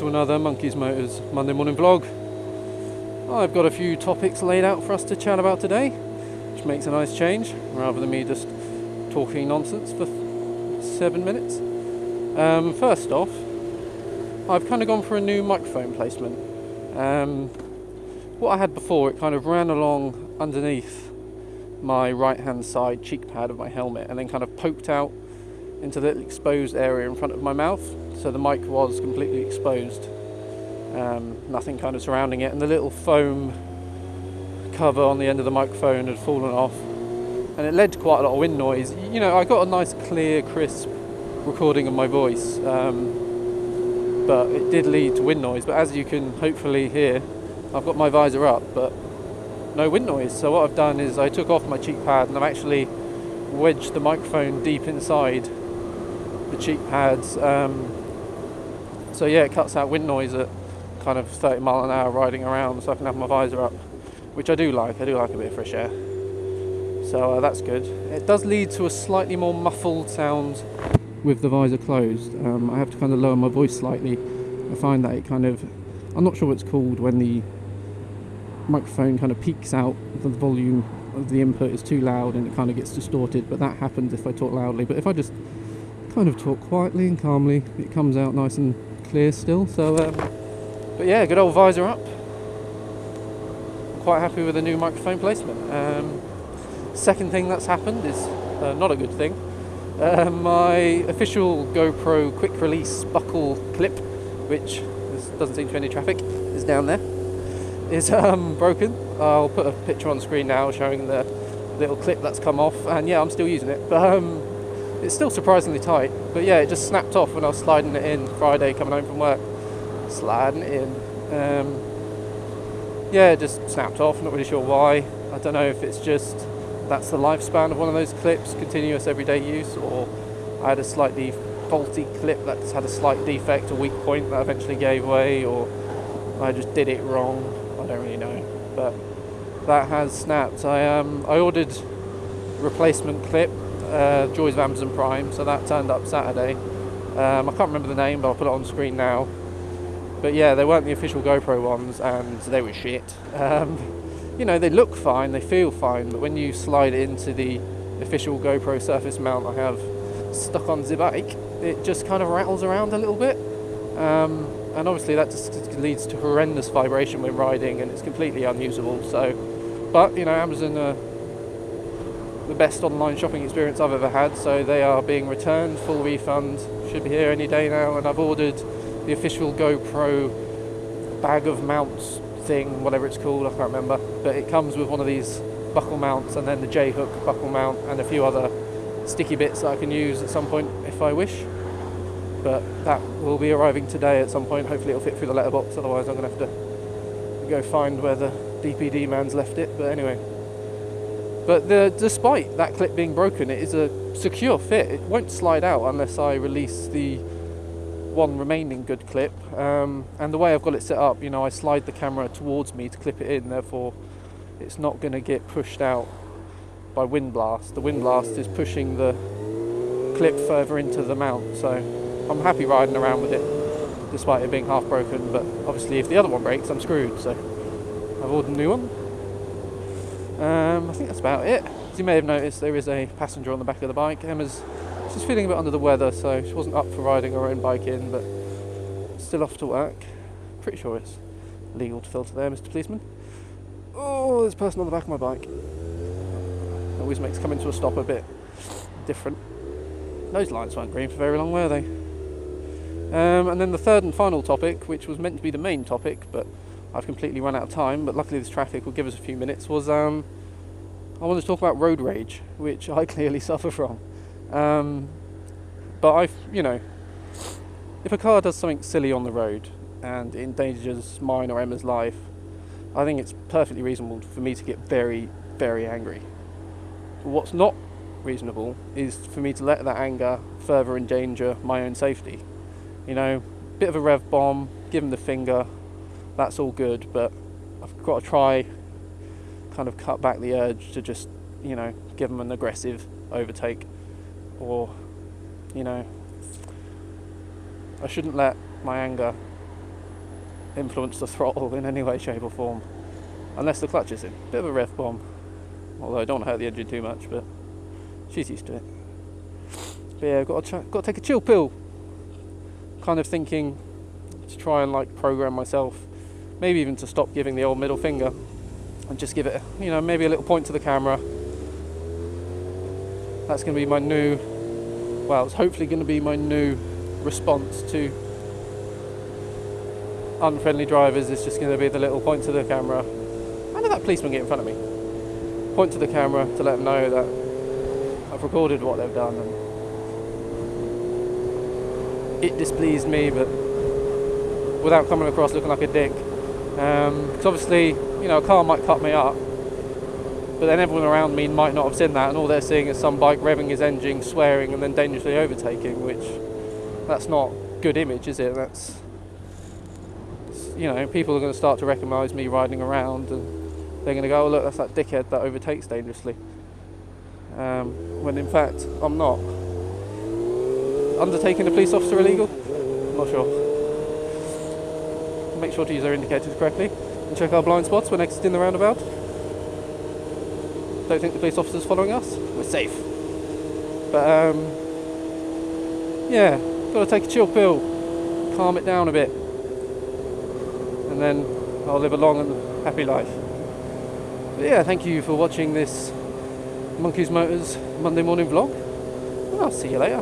to another Monkeys Motors Monday morning vlog. I've got a few topics laid out for us to chat about today, which makes a nice change rather than me just talking nonsense for 7 minutes. First off, I've kind of gone for a new microphone placement. What I had before, it kind of ran along underneath my right hand side cheek pad of my helmet and then kind of poked out into the little exposed area in front of my mouth, so the mic was completely exposed, nothing kind of surrounding it, and the little foam cover on the end of the microphone had fallen off, and it led to quite a lot of wind noise. You know, I got a nice clear crisp recording of my voice, but it did lead to wind noise. But as you can hopefully hear, I've got my visor up but no wind noise. So what I've done is I took off my cheek pad and I've actually wedged the microphone deep inside the cheek pads, so yeah, it cuts out wind noise at kind of 30 mile an hour riding around, so I can have my visor up, which I do like a bit of fresh air, so that's good. It does lead to a slightly more muffled sound with the visor closed. I have to kind of lower my voice slightly. I find that it kind of, I'm not sure what it's called when the microphone kind of peaks out, the volume of the input is too loud and it kind of gets distorted, but that happens if I talk loudly. But if I just kind of talk quietly and calmly, it comes out nice and clear still. So but yeah, good old visor up. I'm quite happy with the new microphone placement. Second thing that's happened is not a good thing. My official GoPro quick release buckle clip, which doesn't seem to be any traffic, is down there, is broken. I'll put a picture on screen now showing the little clip that's come off, and yeah, I'm still using it, but it's still surprisingly tight. But yeah, it just snapped off when I was sliding it in Friday coming home from work. Sliding it in. Yeah, it just snapped off, not really sure why. I don't know if it's just that's the lifespan of one of those clips, continuous everyday use, or I had a slightly faulty clip that's had a slight defect, a weak point that eventually gave way, or I just did it wrong. I don't really know, but that has snapped. I ordered replacement clip, joys of Amazon Prime, so that turned up Saturday. I can't remember the name, but I'll put it on screen now. But yeah, they weren't the official GoPro ones, and they were shit. You know, they look fine, they feel fine, but when you slide it into the official GoPro surface mount I have stuck on the bike, it just kind of rattles around a little bit. And obviously that just leads to horrendous vibration when riding, and it's completely unusable. So, but you know, Amazon are the best online shopping experience I've ever had, so they are being returned, full refund, should be here any day now. And I've ordered the official GoPro bag of mounts thing, whatever it's called, I can't remember, but it comes with one of these buckle mounts and then the J-hook buckle mount and a few other sticky bits that I can use at some point if I wish. But that will be arriving today at some point. Hopefully it'll fit through the letterbox, otherwise I'm going to have to go find where the DPD man's left it. But anyway, but despite that clip being broken, it is a secure fit. It won't slide out unless I release the one remaining good clip. And the way I've got it set up, you know, I slide the camera towards me to clip it in, therefore it's not going to get pushed out by wind blast. The wind blast is pushing the clip further into the mount, so I'm happy riding around with it despite it being half broken. But obviously if the other one breaks, I'm screwed, so I've ordered a new one. I think that's about it. As you may have noticed, there is a passenger on the back of the bike. She's feeling a bit under the weather, so she wasn't up for riding her own bike in, but still off to work. Pretty sure it's legal to filter there, Mr. Policeman. Oh, there's a person on the back of my bike. Always makes coming to a stop a bit different. Those lights weren't green for very long, were they? And then the third and final topic, which was meant to be the main topic, but I've completely run out of time, but luckily this traffic will give us a few minutes, was I wanted to talk about road rage, which I clearly suffer from. But you know, if a car does something silly on the road and it endangers mine or Emma's life, I think it's perfectly reasonable for me to get very, very angry. But what's not reasonable is for me to let that anger further endanger my own safety. You know, bit of a rev bomb, give them the finger, that's all good, but I've got to try kind of cut back the urge to just, you know, give them an aggressive overtake. Or, you know, I shouldn't let my anger influence the throttle in any way, shape or form, unless the clutch is in. Bit of a rev bomb, although I don't want to hurt the engine too much, but she's used to it. But yeah, got to take a chill pill. Kind of thinking to try and like program myself, maybe even to stop giving the old middle finger and just give it, you know, maybe a little point to the camera. That's going to be my new, well, it's hopefully going to be my new response to unfriendly drivers. It's just going to be the little point to the camera. How did that policeman get in front of me? Point to the camera to let them know that I've recorded what they've done, and it displeased me, but without coming across looking like a dick. Because obviously, you know, a car might cut me up, but then everyone around me might not have seen that, and all they're seeing is some bike revving his engine, swearing, and then dangerously overtaking, which, that's not good image, is it? That's, you know, people are going to start to recognise me riding around, and they're going to go, oh look, that's that dickhead that overtakes dangerously. When in fact, I'm not. Undertaking a police officer illegal? I'm not sure. Make sure to use our indicators correctly, and check our blind spots when exiting the roundabout. Don't think the police officer's following us. We're safe. But yeah, got to take a chill pill, calm it down a bit, and then I'll live a long and happy life. But yeah, thank you for watching this Monkey's Motors Monday morning vlog, and I'll see you later.